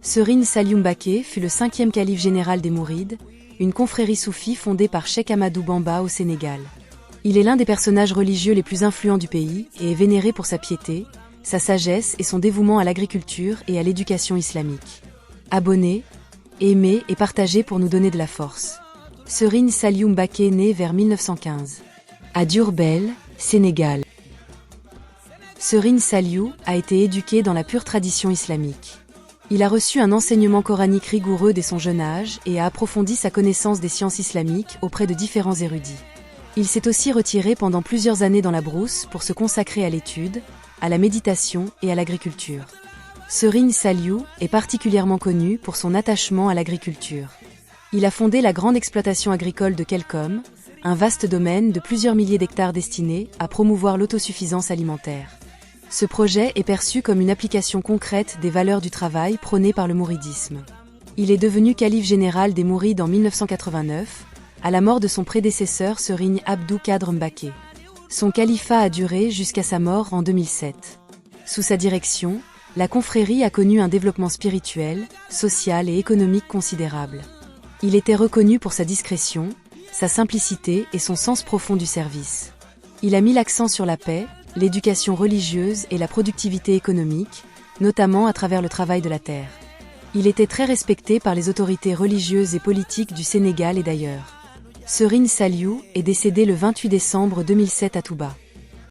Serigne Saliou Mbacké fut le 5e calife général des Mourides, une confrérie soufie fondée par Cheikh Ahmadou Bamba au Sénégal. Il est l'un des personnages religieux les plus influents du pays et est vénéré pour sa piété, sa sagesse et son dévouement à l'agriculture et à l'éducation islamique. Abonnez, aimez et partagez pour nous donner de la force. Serigne Saliou Mbacké naît vers 1915. À Diourbel, Sénégal. Serigne Saliou a été éduqué dans la pure tradition islamique. Il a reçu un enseignement coranique rigoureux dès son jeune âge et a approfondi sa connaissance des sciences islamiques auprès de différents érudits. Il s'est aussi retiré pendant plusieurs années dans la brousse pour se consacrer à l'étude, à la méditation et à l'agriculture. Serigne Saliou est particulièrement connu pour son attachement à l'agriculture. Il a fondé la grande exploitation agricole de Kelkom, un vaste domaine de plusieurs milliers d'hectares destiné à promouvoir l'autosuffisance alimentaire. Ce projet est perçu comme une application concrète des valeurs du travail prônées par le mouridisme. Il est devenu calife général des Mourides en 1989, à la mort de son prédécesseur Serigne Abdou Kadre Mbacké. Son califat a duré jusqu'à sa mort en 2007. Sous sa direction, la confrérie a connu un développement spirituel, social et économique considérable. Il était reconnu pour sa discrétion, sa simplicité et son sens profond du service. Il a mis l'accent sur la paix, l'éducation religieuse et la productivité économique, notamment à travers le travail de la terre. Il était très respecté par les autorités religieuses et politiques du Sénégal et d'ailleurs. Serigne Saliou est décédé le 28 décembre 2007 à Touba.